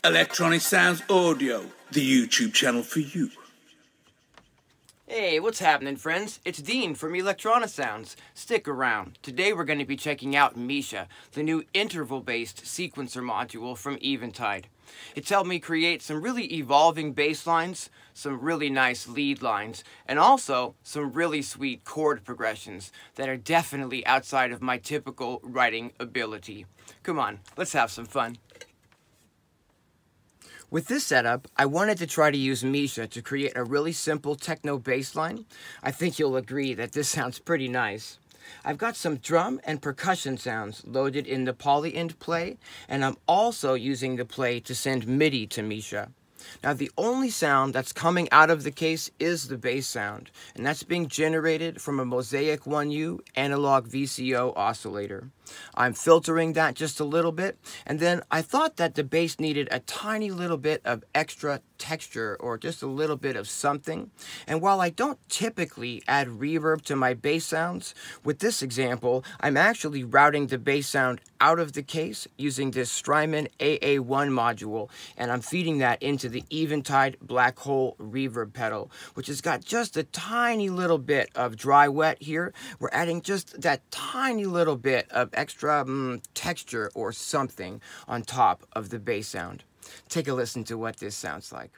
Electronisounds Audio, the YouTube channel for you. Hey, what's happening, friends? It's Dean from Electronisounds. Stick around. Today we're going to be checking out Misha, the new interval-based sequencer module from Eventide. It's helped me create some really evolving bass lines, some really nice lead lines, and also some really sweet chord progressions that are definitely outside of my typical writing ability. Come on, let's have some fun. With this setup, I wanted to try to use Misha to create a really simple techno bass line. I think you'll agree that this sounds pretty nice. I've got some drum and percussion sounds loaded in the polyend play, and I'm also using the play to send MIDI to Misha. Now the only sound that's coming out of the case is the bass sound, and that's being generated from a Mosaic 1U analog VCO oscillator. I'm filtering that just a little bit, and then I thought that the bass needed a tiny little bit of extra texture or just a little bit of something. And while I don't typically add reverb to my bass sounds, with this example, I'm actually routing the bass sound out of the case using this Strymon AA1 module, and I'm feeding that into the Eventide Black Hole reverb pedal, which has got just a tiny little bit of dry wet here. We're adding just that tiny little bit of extra texture or something on top of the bass sound. Take a listen to what this sounds like.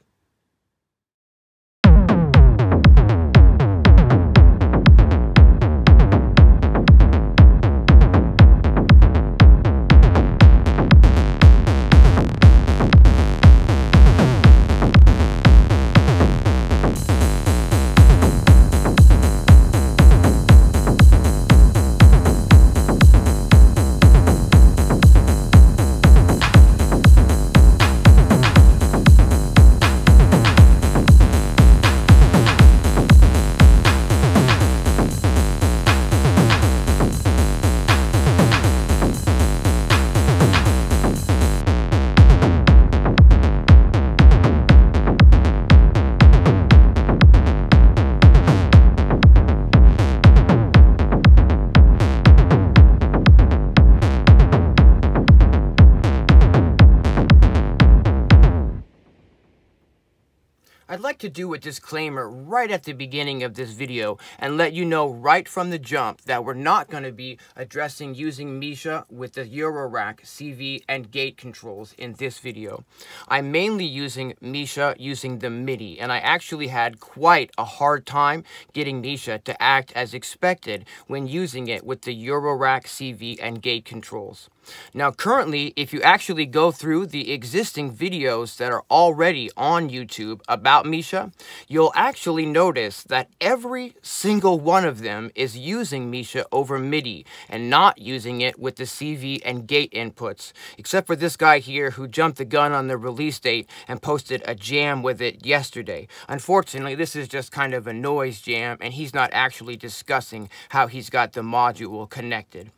I'd like to do a disclaimer right at the beginning of this video and let you know right from the jump that we're not going to be addressing using Misha with the Eurorack CV and gate controls in this video. I'm mainly using Misha using the MIDI, and I actually had quite a hard time getting Misha to act as expected when using it with the Eurorack CV and gate controls. Now currently, if you actually go through the existing videos that are already on YouTube about Misha, you'll actually notice that every single one of them is using Misha over MIDI and not using it with the CV and gate inputs, except for this guy here who jumped the gun on the release date and posted a jam with it yesterday. Unfortunately, this is just kind of a noise jam, and he's not actually discussing how he's got the module connected.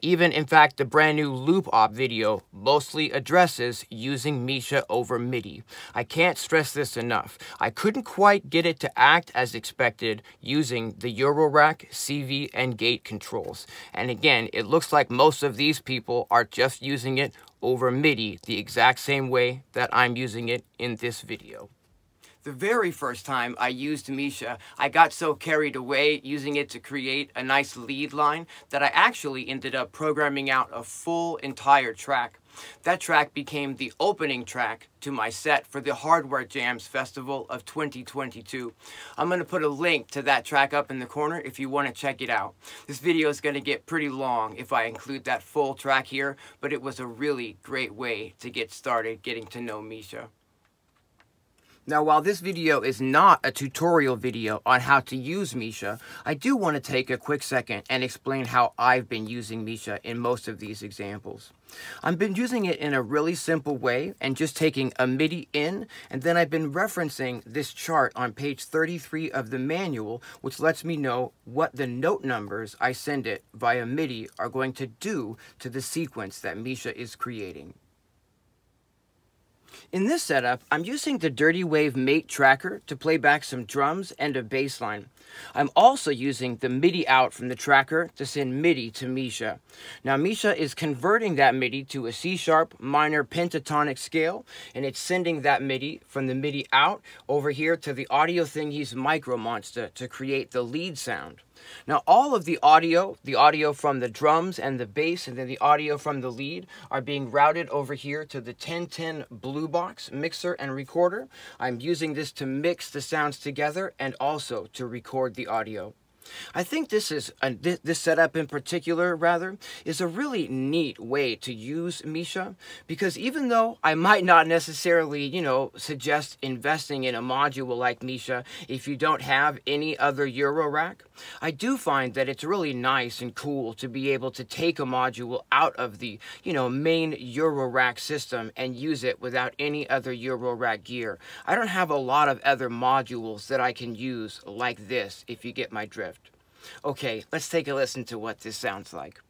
Even, in fact, the brand new loop op video mostly addresses using Misha over MIDI. I can't stress this enough. I couldn't quite get it to act as expected using the Eurorack CV and gate controls. And again, it looks like most of these people are just using it over MIDI the exact same way that I'm using it in this video. The very first time I used Misha, I got so carried away using it to create a nice lead line that I actually ended up programming out a full entire track. That track became the opening track to my set for the Hardware Jams Festival of 2022. I'm going to put a link to that track up in the corner if you want to check it out. This video is going to get pretty long if I include that full track here, but it was a really great way to get started getting to know Misha. Now, while this video is not a tutorial video on how to use Misha, I do want to take a quick second and explain how I've been using Misha in most of these examples. I've been using it in a really simple way and just taking a MIDI in, and then I've been referencing this chart on page 33 of the manual, which lets me know what the note numbers I send it via MIDI are going to do to the sequence that Misha is creating. In this setup, I'm using the Dirty Wave Mate tracker to play back some drums and a bass line. I'm also using the MIDI out from the tracker to send MIDI to Misha. Now Misha is converting that MIDI to a C# minor pentatonic scale, and it's sending that MIDI from the MIDI out over here to the Audio Thingy's Micro Monster to create the lead sound. Now all of the audio from the drums and the bass and then the audio from the lead are being routed over here to the 1010 Blue Box mixer and recorder. I'm using this to mix the sounds together and also to record the audio. I think this setup in particular, is a really neat way to use Misha, because even though I might not necessarily, suggest investing in a module like Misha if you don't have any other Eurorack, I do find that it's really nice and cool to be able to take a module out of the, main Eurorack system and use it without any other Eurorack gear. I don't have a lot of other modules that I can use like this, if you get my drift. Okay, let's take a listen to what this sounds like.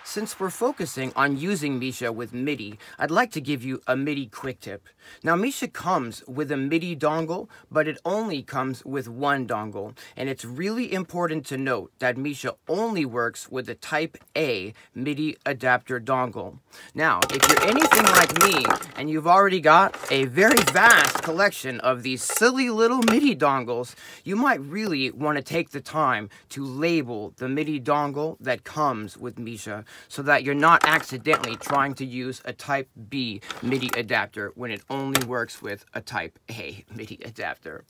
Since we're focusing on using Misha with MIDI, I'd like to give you a MIDI quick tip. Now Misha comes with a MIDI dongle, but it only comes with one dongle. And it's really important to note that Misha only works with the Type A MIDI adapter dongle. Now, if you're anything like me, and you've already got a very vast collection of these silly little MIDI dongles, you might really want to take the time to label the MIDI dongle that comes with Misha, so that you're not accidentally trying to use a Type B MIDI adapter when it only works with a Type A MIDI adapter.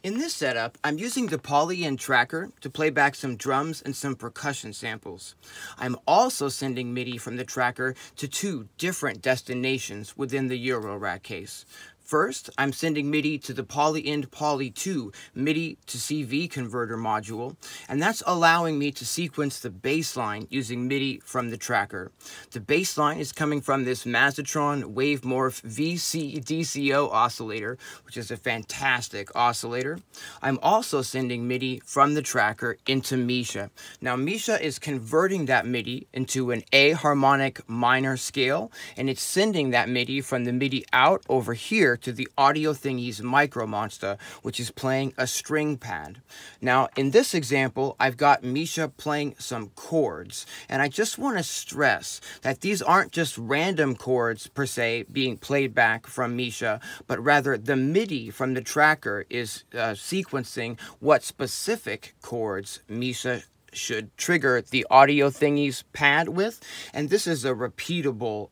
In this setup, I'm using the Poly-In tracker to play back some drums and some percussion samples. I'm also sending MIDI from the tracker to two different destinations within the Eurorack case. First, I'm sending MIDI to the Poly-In Poly 2 MIDI to CV converter module, and that's allowing me to sequence the bass line using MIDI from the tracker. The bass line is coming from this Mazzatron Wavemorph VC-DCO oscillator, which is a fantastic oscillator. I'm also sending MIDI from the tracker into Misha. Now, Misha is converting that MIDI into an A harmonic minor scale, and it's sending that MIDI from the MIDI out over here to the Audio Thingy's Micro Monster, which is playing a string pad. Now, in this example, I've got Misha playing some chords, and I just want to stress that these aren't just random chords per se being played back from Misha, but rather the MIDI from the tracker is sequencing what specific chords Misha should trigger the Audio Thingy's pad with, and this is a repeatable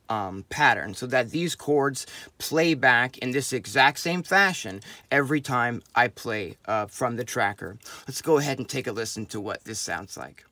pattern, so that these chords play back in this exact same fashion every time I play from the tracker. Let's go ahead and take a listen to what this sounds like.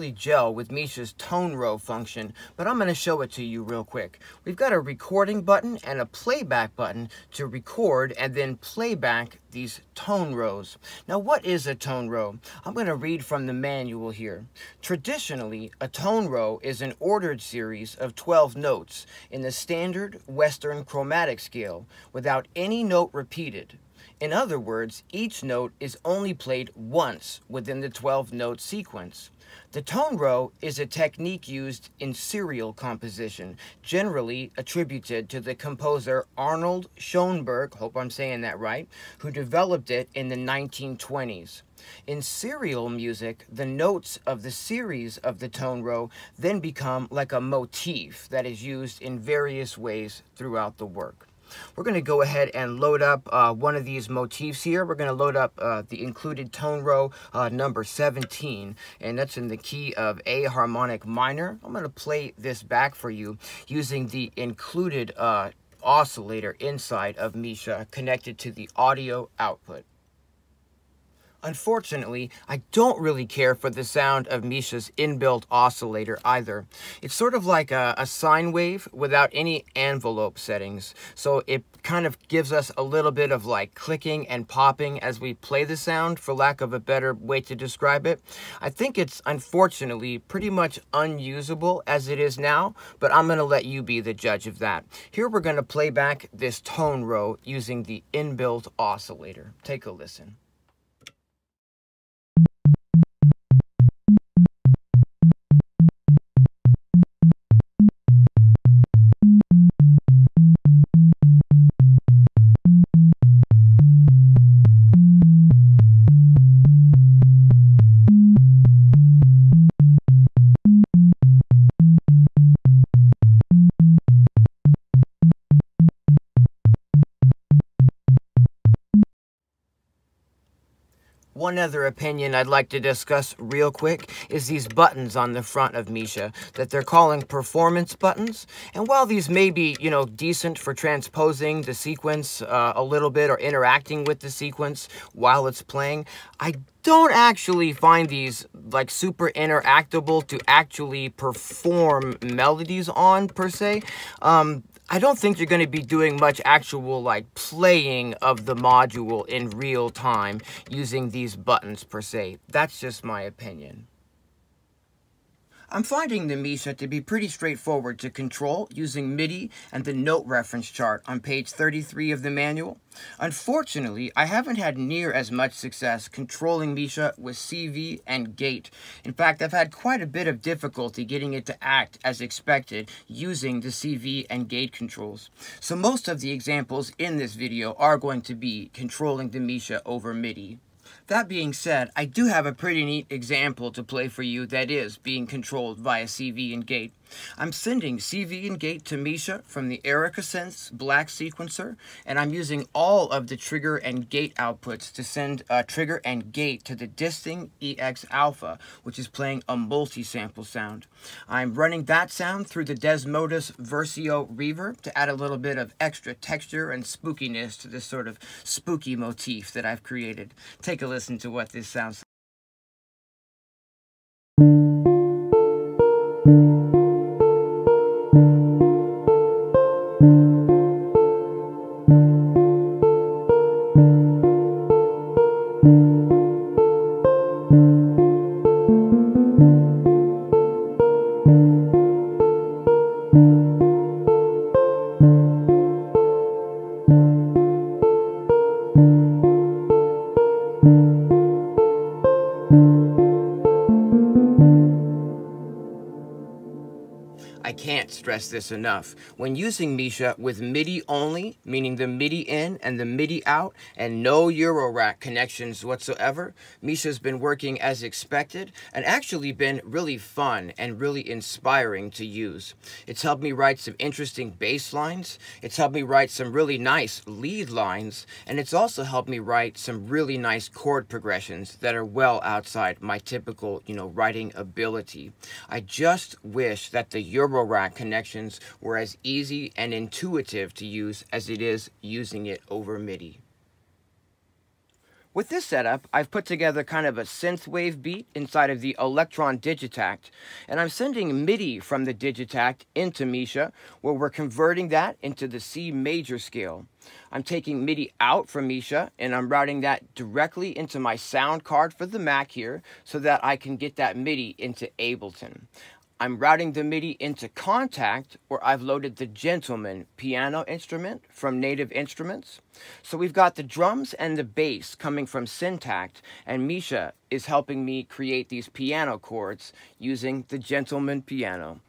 really gel with Misha's tone row function, but I'm going to show it to you real quick. We've got a recording button and a playback button to record and then play back these tone rows. Now, what is a tone row? I'm going to read from the manual here. Traditionally, a tone row is an ordered series of 12 notes in the standard Western chromatic scale without any note repeated. In other words, each note is only played once within the 12-note sequence. The tone row is a technique used in serial composition, generally attributed to the composer Arnold Schoenberg, hope I'm saying that right, who developed it in the 1920s. In serial music, the notes of the series of the tone row then become like a motif that is used in various ways throughout the work. We're going to go ahead and load up one of these motifs here. We're going to load up the included tone row number 17, and that's in the key of A harmonic minor. I'm going to play this back for you using the included oscillator inside of Misha connected to the audio output. Unfortunately, I don't really care for the sound of Misha's inbuilt oscillator either. It's sort of like a sine wave without any envelope settings. So it kind of gives us a little bit of like clicking and popping as we play the sound, for lack of a better way to describe it. I think it's unfortunately pretty much unusable as it is now, but I'm going to let you be the judge of that. Here we're going to play back this tone row using the inbuilt oscillator. Take a listen. One other opinion I'd like to discuss real quick is these buttons on the front of Misha that they're calling performance buttons. And while these may be, decent for transposing the sequence a little bit or interacting with the sequence while it's playing, I don't actually find these like super interactable to actually perform melodies on per se. I don't think you're going to be doing much actual like playing of the module in real time using these buttons per se. That's just my opinion. I'm finding the Misha to be pretty straightforward to control using MIDI and the note reference chart on page 33 of the manual. Unfortunately, I haven't had near as much success controlling Misha with CV and gate. In fact, I've had quite a bit of difficulty getting it to act as expected using the CV and gate controls. So most of the examples in this video are going to be controlling the Misha over MIDI. That being said, I do have a pretty neat example to play for you that is being controlled via CV and gate. I'm sending CV and gate to Misha from the Erica Sense Black sequencer, and I'm using all of the trigger and gate outputs to send trigger and gate to the Disting EX Alpha, which is playing a multi-sample sound. I'm running that sound through the Desmodus Versio reverb to add a little bit of extra texture and spookiness to this sort of spooky motif that I've created. Take a listen to what this sounds like. I can't stress this enough. When using Misha with MIDI only, meaning the MIDI in and the MIDI out, and no Eurorack connections whatsoever, Misha's been working as expected and actually been really fun and really inspiring to use. It's helped me write some interesting bass lines, it's helped me write some really nice lead lines, and it's also helped me write some really nice chord progressions that are well outside my typical, writing ability. I just wish that the Eurorack connections were as easy and intuitive to use as it is using it over MIDI. With this setup, I've put together kind of a synthwave beat inside of the Electron Digitact, and I'm sending MIDI from the Digitact into Misha, where we're converting that into the C major scale. I'm taking MIDI out from Misha, and I'm routing that directly into my sound card for the Mac here, so that I can get that MIDI into Ableton. I'm routing the MIDI into Contact, where I've loaded the Gentleman piano instrument from Native Instruments. So we've got the drums and the bass coming from Syntact, and Misha is helping me create these piano chords using the Gentleman piano.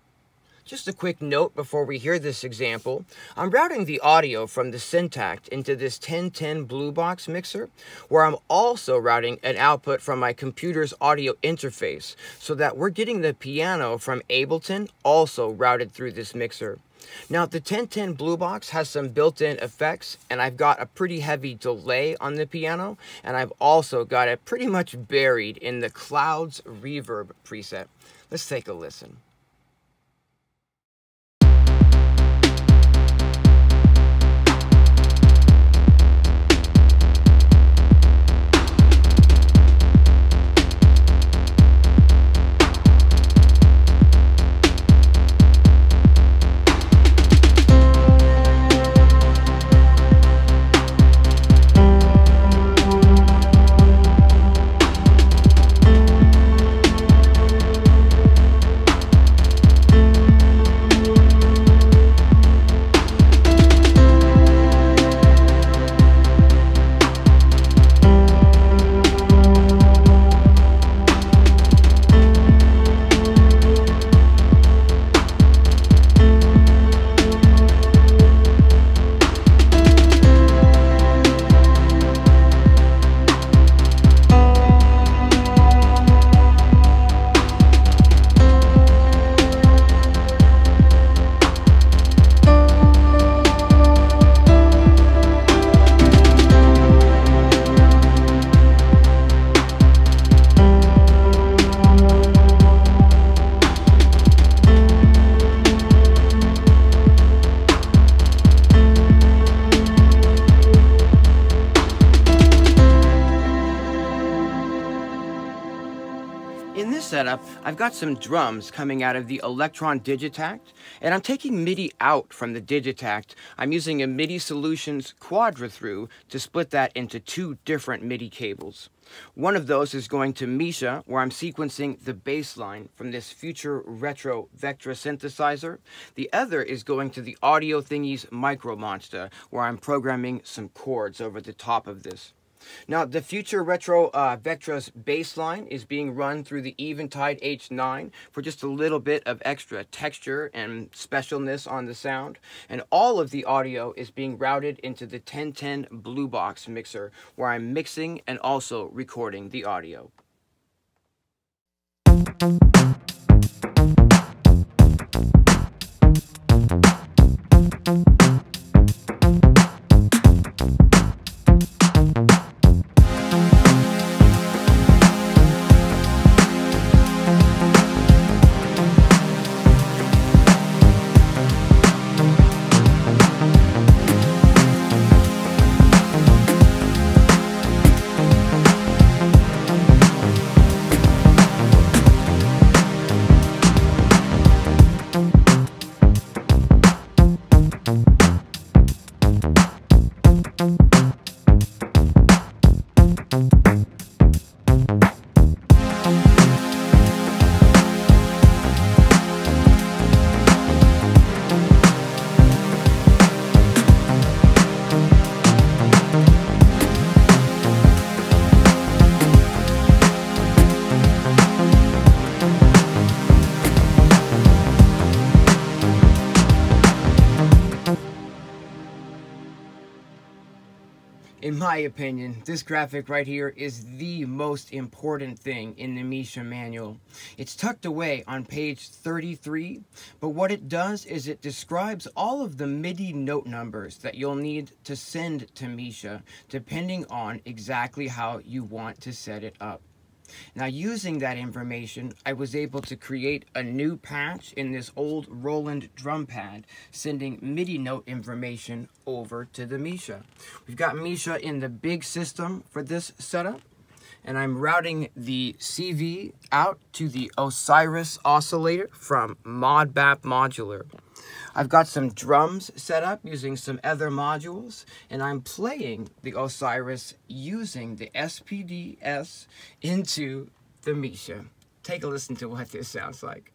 Just a quick note before we hear this example, I'm routing the audio from the Syntact into this 1010 Blue Box mixer, where I'm also routing an output from my computer's audio interface, so that we're getting the piano from Ableton also routed through this mixer. Now, the 1010 Blue Box has some built-in effects, and I've got a pretty heavy delay on the piano, and I've also got it pretty much buried in the Clouds Reverb preset. Let's take a listen. In this setup, I've got some drums coming out of the Electron Digitact, and I'm taking MIDI out from the Digitact. I'm using a MIDI Solutions Quadra through to split that into two different MIDI cables. One of those is going to Misha, where I'm sequencing the bass line from this Future Retro Vectra synthesizer. The other is going to the Audio Thingies Micro Monster, where I'm programming some chords over the top of this. Now, the Future Retro Vectra's bass line is being run through the Eventide H9 for just a little bit of extra texture and specialness on the sound. And all of the audio is being routed into the 1010 Blue Box mixer, where I'm mixing and also recording the audio. In my opinion, this graphic right here is the most important thing in the Misha manual. It's tucked away on page 33, but what it does is it describes all of the MIDI note numbers that you'll need to send to Misha, depending on exactly how you want to set it up. Now, using that information, I was able to create a new patch in this old Roland drum pad, sending MIDI note information over to the Misha. We've got Misha in the big system for this setup, and I'm routing the CV out to the Osiris oscillator from Modbap Modular. I've got some drums set up using some other modules, and I'm playing the Osiris using the SPDS into the Misha. Take a listen to what this sounds like.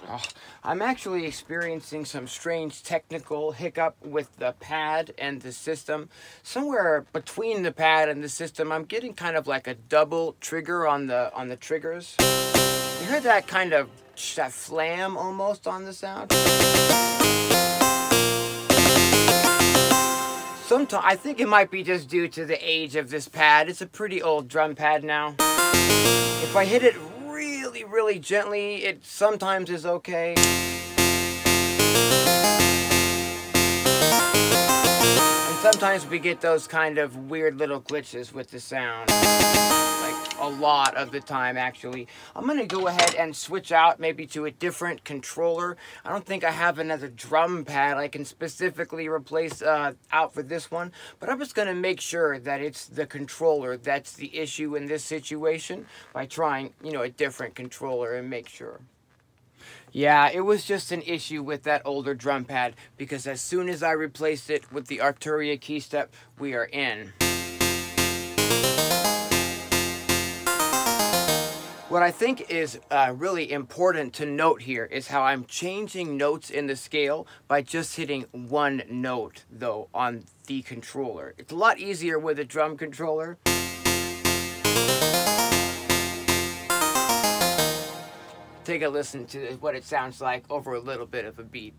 Oh, I'm actually experiencing some strange technical hiccup with the pad and the system. Somewhere between the pad and the system, I'm getting kind of like a double trigger on the triggers. You heard that kind of that flam almost on the sound? Sometimes I think it might be just due to the age of this pad. It's a pretty old drum pad now. If I hit it really gently, it sometimes is okay. And sometimes we get those kind of weird little glitches with the sound. Like a lot of the time, actually. I'm gonna go ahead and switch out maybe to a different controller. I don't think I have another drum pad I can specifically replace out for this one, but I'm just gonna make sure that it's the controller that's the issue in this situation by trying, you know, a different controller and make sure. Yeah, it was just an issue with that older drum pad, because as soon as I replaced it with the Arturia key step, we are in. What I think is really important to note here is how I'm changing notes in the scale by just hitting one note, though, on the controller. It's a lot easier with a drum controller. Take a listen to what it sounds like over a little bit of a beat.